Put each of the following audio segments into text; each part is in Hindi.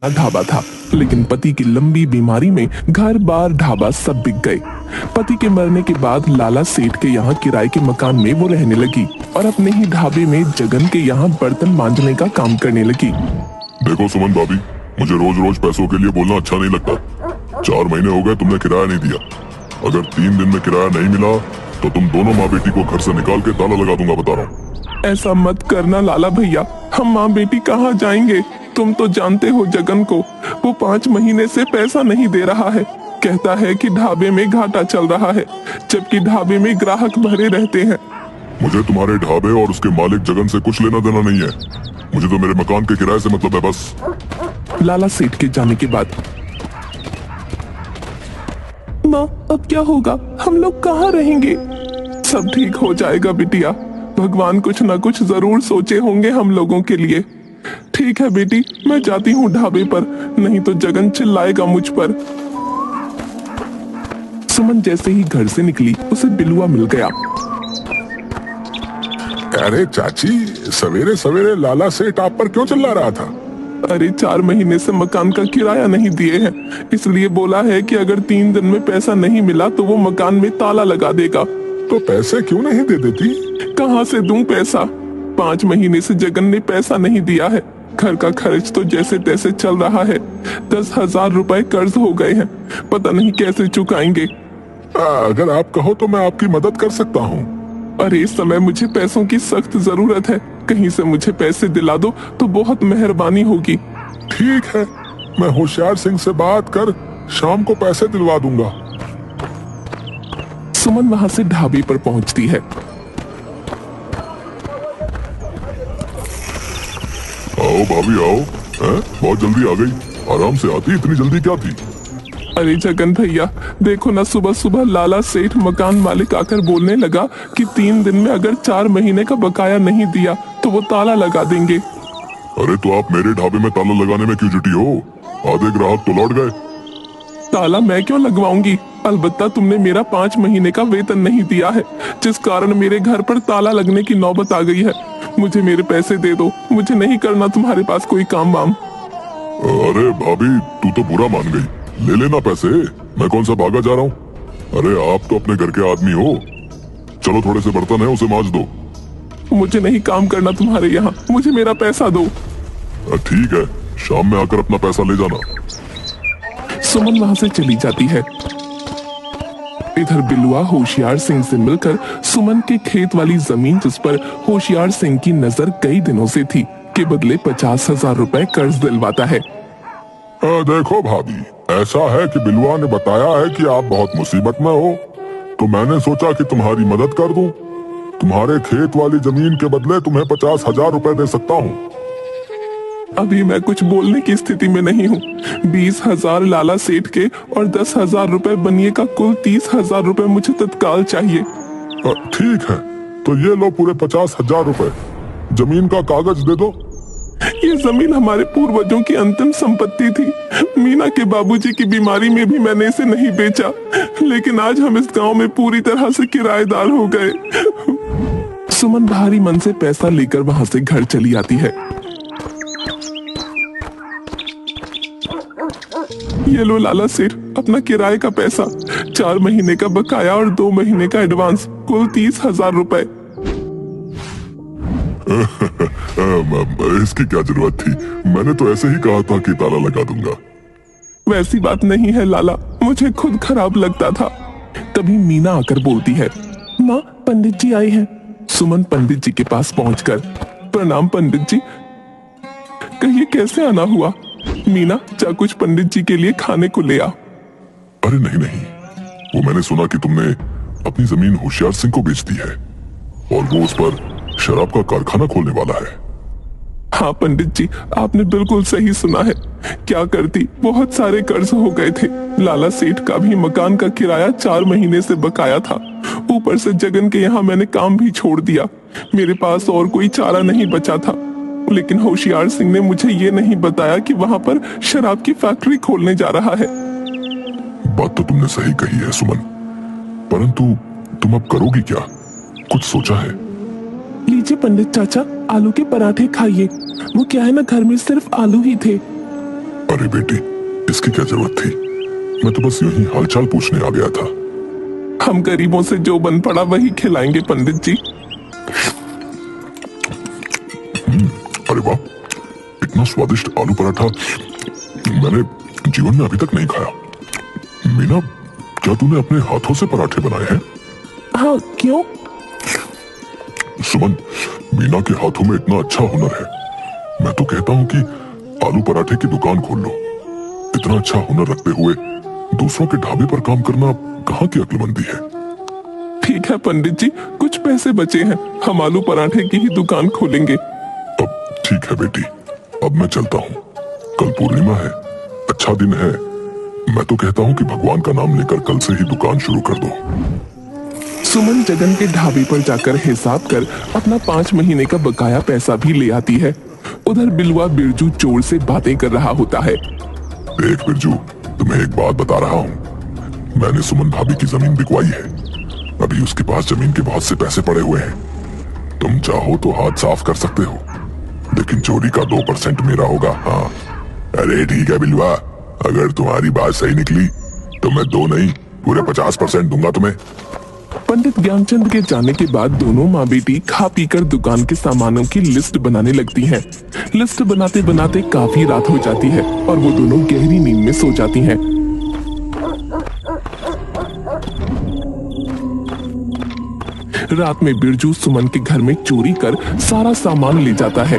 ढाबा था, लेकिन पति की लंबी बीमारी में घर बार ढाबा सब बिक गए। पति के मरने के बाद लाला सेठ के यहाँ किराए के मकान में वो रहने लगी और अपने ही ढाबे में जगन के यहाँ बर्तन मांजने का काम करने लगी। देखो सुमन भाभी, मुझे रोज रोज पैसों के लिए बोलना अच्छा नहीं लगता। 4 महीने हो गए तुमने किराया नहीं दिया। अगर 3 दिन में किराया नहीं मिला तो तुम दोनों माँ बेटी को घर से निकाल के ताला लगा दूंगा, बता रहा हूँ। ऐसा मत करना लाला भैया, हम माँ बेटी कहाँ जाएंगे? तुम तो जानते हो जगन को, वो 5 महीने से पैसा नहीं दे रहा है। कहता है कि ढाबे में घाटा चल रहा है, जबकि ढाबे में ग्राहक भरे रहते हैं। मुझे तुम्हारे ढाबे और उसके मालिक जगन से कुछ लेना देना नहीं है। मुझे तो मेरे मकान के किराए से मतलब है बस। लाला सेठ के जाने के बाद माँ, अब क्या होगा? हम लोग कहाँ रहेंगे? सब ठीक हो जाएगा बिटिया, भगवान कुछ न कुछ जरूर सोचे होंगे हम लोगों के लिए। ठीक है बेटी, मैं जाती हूँ ढाबे पर, नहीं तो जगन चिल्लाएगा मुझ पर। सुमन जैसे ही घर से निकली उसे बिलुआ मिल गया। अरे चाची, सवेरे सवेरे लाला सेठ आप पर क्यों चिल्ला रहा था? अरे 4 महीने से मकान का किराया नहीं दिए हैं, इसलिए बोला है कि अगर 3 दिन में पैसा नहीं मिला तो वो मकान में ताला लगा देगा। तो पैसे क्यों नहीं दे देती? कहाँ से दूं पैसा? 5 महीने से जगन ने पैसा नहीं दिया है। घर का खर्च तो जैसे तैसे चल रहा है। 10,000 रुपए कर्ज हो गए हैं, पता नहीं कैसे चुकाएंगे। अगर आप कहो तो मैं आपकी मदद कर सकता हूँ। अरे इस समय मुझे पैसों की सख्त जरूरत है, कहीं से मुझे पैसे दिला दो तो बहुत मेहरबानी होगी। ठीक है, मैं होशियार सिंह से बात कर शाम को पैसे दिलवा दूंगा। सुमन वहां से ढाबे पर पहुंचती है। आओ भाभी आओ। बहुत जल्दी आ गई, आराम से आती, इतनी जल्दी क्या थी? अरे जगन भैया, देखो ना, सुबह सुबह लाला सेठ मकान मालिक आकर बोलने लगा कि 3 दिन में अगर 4 महीने का बकाया नहीं दिया तो वो ताला लगा देंगे। अरे तो आप मेरे ढाबे में ताला लगाने में क्यों जुटी हो? आधे ग्राहक तो लौट गए। ताला मैं क्यों लगवाऊंगी? अलबत्ता तुमने मेरा 5 महीने का वेतन नहीं दिया है, जिस कारण मेरे घर पर ताला लगने की नौबत आ गई है। मुझे मेरे पैसे दे दो, मुझे नहीं करना तुम्हारे पास कोई काम वाम। अरे भाभी, तू तो बुरा मान गई, ले लेना पैसे, मैं कौन सा भागा जा रहा हूँ। अरे आप तो अपने घर के आदमी हो। चलो थोड़े से बर्तन है उसे मांज दो। मुझे नहीं काम करना तुम्हारे यहाँ, मुझे मेरा पैसा दो। ठीक है, शाम में आकर अपना पैसा ले जाना। सुमन वहां से चली जाती है। इधर बिलुआ होशियार सिंह से मिलकर सुमन के खेत वाली जमीन, जिस पर होशियार सिंह की नजर कई दिनों से थी, के बदले 50,000 रुपए कर्ज दिलवाता है। देखो भाभी, ऐसा है कि बिलुआ ने बताया है कि आप बहुत मुसीबत में हो, तो मैंने सोचा कि तुम्हारी मदद कर दूं। तुम्हारे खेत वाली जमीन के बदले तुम्हें 50,000 रुपए दे सकता हूँ। अभी मैं कुछ बोलने की स्थिति में नहीं हूँ। 20,000 लाला सेठ के और 10,000 रुपए बनिए का कुल 30,000 रुपए मुझे तत्काल चाहिए। ठीक है, तो ये लो पूरे 50,000 रुपए। जमीन का कागज दे दो। ये जमीन हमारे पूर्वजों की अंतिम संपत्ति थी। मीना के बाबूजी की बीमारी में भी मैंने इसे नहीं बेचा, लेकिन आज हम इस गांव में पूरी तरह से किराएदार हो गए। सुमन भारी मन से पैसा लेकर वहां से घर चली आती है। ये लो लाला सेठ, अपना किराए का पैसा, 4 महीने का बकाया और 2 महीने का एडवांस, कुल 30,000 रुपए। इसकी क्या जरूरत थी? मैंने तो ऐसे ही कहा था कि ताला लगा दूंगा। वैसी बात नहीं है लाला, मुझे खुद खराब लगता था। तभी मीना आकर बोलती है, माँ पंडित जी आए हैं। सुमन पंडित जी के पास पहुंचकर, प्रणाम पंडित जी। कहिए कैसे आना हुआ? मीना, जा कुछ पंडित जी के लिए खाने को ले आ। अरे नहीं नहीं, वो मैंने सुना कि तुमने अपनी जमीन होशियार सिंह को बेच दी है और वो उस पर शराब का कारखाना खोलने वाला है। हाँ पंडित जी, आपने बिल्कुल सही सुना है। क्या करती, बहुत सारे कर्ज हो गए थे। लाला सेठ का भी मकान का किराया 4 महीने से बकाया था। ऊपर से जगन के यहाँ मैंने काम भी छोड़ दिया। मेरे पास और कोई चारा नहीं बचा था। लेकिन होशियार सिंह ने मुझे ये नहीं बताया कि वहाँ पर शराब की फैक्ट्री खोलने जा रहा है। बात तो तुमने सही कही है सुमन, परंतु तुम अब करोगी क्या? कुछ सोचा है? लीजिए पंडित चाचा, आलू के पराठे खाइए। वो क्या है ना, घर में सिर्फ आलू ही थे। अरे बेटी, इसकी क्या जरूरत थी? मैं तो बस यूं ही हालचाल पूछने आ गया था। हम गरीबों से जो बन पड़ा वही खिलाएंगे पंडित जी। अरे वाह, इतना स्वादिष्ट आलू पराठा मैंने जीवन में अभी तक नहीं खाया। मीना, क्या तूने अपने हाथों से पराठे बनाए हैं? हाँ, क्यों? सुमन, मीना के हाथों में इतना अच्छा हुनर है। मैं तो कहता हूँ कि आलू पराठे की दुकान खोल लो। इतना अच्छा हुनर रखते हुए दूसरों के ढाबे पर काम करना कहाँ की अक्लमंदी है। ठीक है पंडित जी, कुछ पैसे बचे हैं, हम आलू पराठे की ही दुकान खोलेंगे। अब ठीक है बेटी, अब मैं चलता हूँ। कल पूर्णिमा है, अच्छा दिन है। मैं तो कहता हूँ कि भगवान का नाम लेकर कल से ही दुकान शुरू कर दो। सुमन जगन के ढाबे पर जाकर हिसाब कर अपना 5 महीने का बकाया पैसा भी ले आती है। उधर बिलवा बिरजू चोर से बातें कर रहा होता है। देख बिरजू, तुम्हें एक बात बता रहा हूँ। मैंने सुमन भाभी की जमीन बिकवाई है। अभी उसके पास जमीन के बहुत से पैसे पड़े हुए हैं। तुम चाहो तो हाथ साफ कर सकते हो, लेकिन चोरी का 2% मेरा होगा। हाँ, अरे ठीक है बिलवा, अगर तुम्हारी बात सही निकली तो मैं 2 नहीं पूरे 50% दूंगा तुम्हें। पंडित ज्ञानचंद के जाने के बाद दोनों माँ बेटी खा पीकर दुकान के सामानों की लिस्ट बनाने लगती हैं। लिस्ट बनाते बनाते काफी रात हो जाती है और वो दोनों गहरी नींद में सो जाती हैं। रात में बिरजू सुमन के घर में चोरी कर सारा सामान ले जाता है।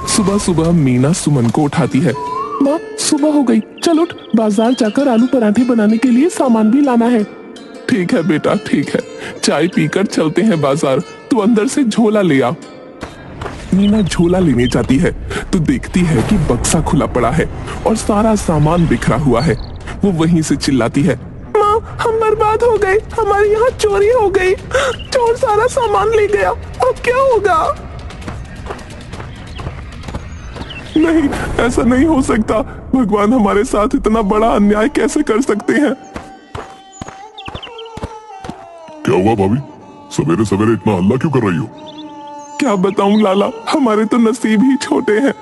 सुबह सुबह मीना सुमन को उठाती है। माँ, सुबह हो गई, चल उठ, बाजार जाकर आलू पराठे बनाने के लिए सामान भी लाना है। ठीक है बेटा, ठीक है, चाय पीकर चलते हैं बाजार, तू अंदर से झोला ले आ। मीना झोला लेने जाती है तो देखती है कि बक्सा खुला पड़ा है और सारा सामान बिखरा हुआ है। वो वहीं से चिल्लाती है, माँ, हम बर्बाद हो गए, हमारे यहाँ चोरी हो गई, चोर सारा सामान ले गया, अब क्या होगा? नहीं, ऐसा नहीं हो सकता, भगवान हमारे साथ इतना बड़ा अन्याय कैसे कर सकते हैं? क्या हुआ भाभी, सवेरे सवेरे इतना हल्ला क्यों कर रही हो? क्या बताऊं लाला, हमारे तो नसीब ही छोटे हैं।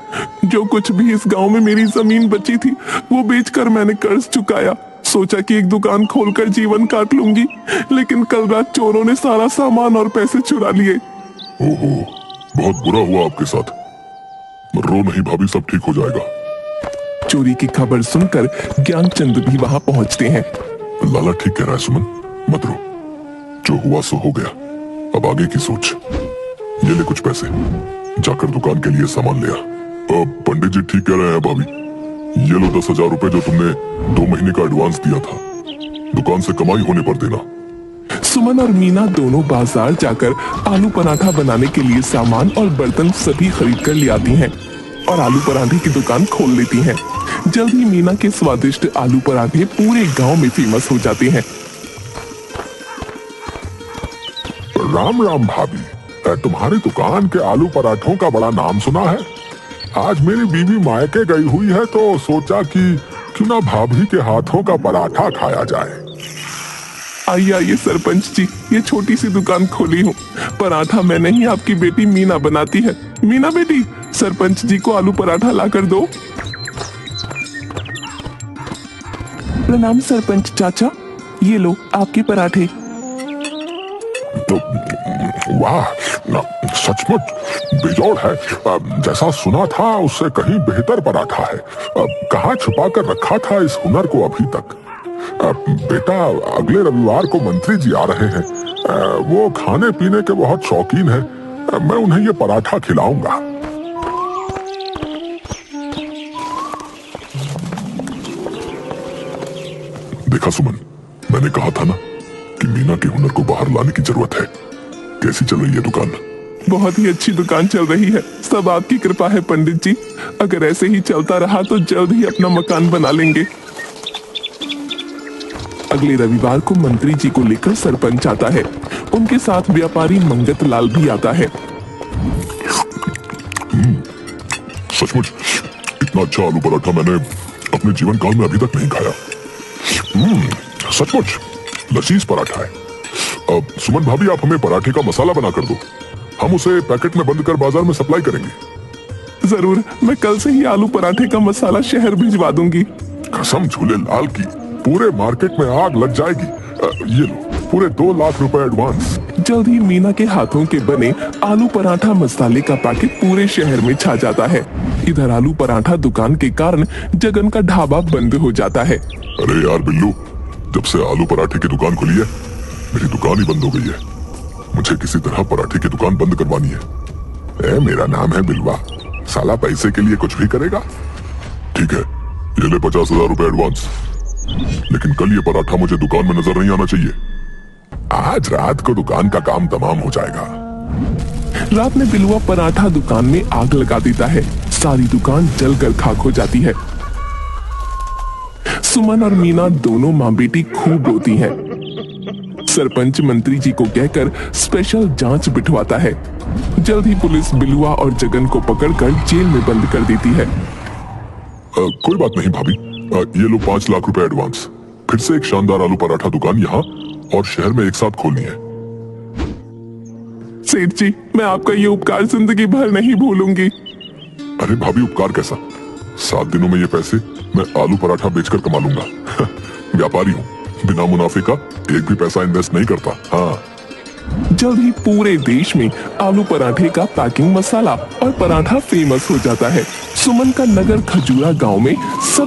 जो कुछ भी इस गांव में मेरी जमीन बची थी वो बेचकर मैंने कर्ज चुकाया। सोचा कि एक दुकान खोलकर जीवन काट लूंगी, लेकिन कल रात चोरों ने सारा सामान और पैसे चुरा लिए। ओहो, बहुत बुरा हुआ आपके साथ। रो नहीं भाभी, सब ठीक हो जाएगा। चोरी की खबर सुनकर ज्ञानचंद भी वहां पहुंचते हैं। लाला ठीक कह रहा है सुमन, मत रो, जो हुआ सो हो गया, अब आगे की सोच। ये ले कुछ पैसे, जाकर दुकान के लिए सामान ले आ। पंडित जी ठीक कह रहे हैं भाभी, ये लो 10,000 रुपए जो तुमने 2 महीने का एडवांस दिया था, दुकान से कमाई होने पर देना। सुमन और मीना दोनों बाजार जाकर आलू पराठा बनाने के लिए सामान और बर्तन सभी खरीद कर ले आती हैं और आलू पराठे की दुकान खोल लेती हैं। जल्द ही मीना के स्वादिष्ट आलू पराठे पूरे गांव में फेमस हो जाते हैं। राम राम भाभी, तुम्हारी दुकान के आलू पराठों का बड़ा नाम सुना है। आज मेरी बीवी मायके गई हुई है तो सोचा कि क्यों ना भाभी के हाथों का पराठा खाया जाए। आइए आइए सरपंच जी, ये छोटी सी दुकान खोली हूँ, पराठा मैं नहीं आपकी बेटी मीना बनाती है। मीना बेटी, सरपंच जी को आलू पराठा लाकर दो। प्रणाम सरपंच चाचा, ये लो आपके पराठे। तो वाह, सचमुच बेजोड़ है। जैसा सुना था उससे कहीं बेहतर पराठा है। कहाँ छुपा कर रखा था इस हुनर को अभी तक? बेटा, अगले रविवार को मंत्री जी आ रहे हैं, वो खाने पीने के बहुत शौकीन हैं। मैं उन्हें ये पराठा खिलाऊंगा। देखा सुमन, मैंने कहा था ना कि मीना के हुनर को बाहर लाने की जरूरत है। कैसी चल रही है दुकान? बहुत ही अच्छी दुकान चल रही है, सब आपकी कृपा है पंडित जी। अगर ऐसे ही चलता रहा तो जल्द ही अपना मकान बना लेंगे। अगले रविवार को मंत्री जी को लेकर सरपंच आता है, उनके साथ व्यापारी मंगत लाल भी आता है। सचमुच इतना अच्छा आलू पराठा मैंने अपने जीवन काल में अभी तक नहीं खाया। सचमुच लजीज पराठा है। अब सुमन भाभी, आप हमें पराठे का मसाला बना कर दो, हम उसे पैकेट में बंद कर बाजार में सप्लाई करेंगे। जरूर, मैं कल से ही आलू पराठे का मसाला शहर भिजवा दूंगी। कसम झूले लाल की, पूरे मार्केट में आग लग जाएगी। ये लो, पूरे 2 लाख रुपए एडवांस। जल्द ही मीना के हाथों के बने आलू पराठा मसाले का पैकेट पूरे शहर में छा जाता है। इधर आलू पराठा दुकान के कारण जगन का ढाबा बंद हो जाता है। अरे यार बिल्लू, जब से आलू पराठे की दुकान खुली है मेरी दुकान ही बंद हो गई है। मुझे किसी तरह पराठे की दुकान बंद करवानी है। मेरा नाम है बिलवा, साला पैसे के लिए कुछ भी करेगा। ठीक है, ये ले 50,000 रुपए एडवांस, लेकिन कल ये पराठा मुझे दुकान में नजर नहीं आना चाहिए। आज रात को दुकान का काम तमाम हो जाएगा। रात में बिलुआ पराठा दुकान में आग लगा देता है। सारी दुकान जलकर खाक हो जाती है। सुमन और मीना दोनों माँ बेटी खूब रोती हैं। सरपंच मंत्री जी को कहकर स्पेशल जांच बिठवाता है। जल्द ही पुलिस बिलुआ और जगन को पकड़कर जेल में बंद कर देती है। कोई बात नहीं भाभी, ये लो 5 लाख रुपए एडवांस। फिर से एक शानदार आलू पराठा दुकान यहाँ और शहर में एक साथ खोलनी है। सेठ जी, मैं आपका ये उपकार जिंदगी भर नहीं भूलूंगी। अरे भाभी, उपकार कैसा? 7 दिनों में ये पैसे मैं आलू पराठा बेचकर कमा लूंगा। व्यापारी हूँ, बिना मुनाफे का एक भी पैसा इन्वेस्ट नहीं करता। हाँ। जल्द ही पूरे देश में आलू पराठे का पैकिंग मसाला और पराठा फेमस हो जाता है। सुमन का नगर खजूरा गांव में सब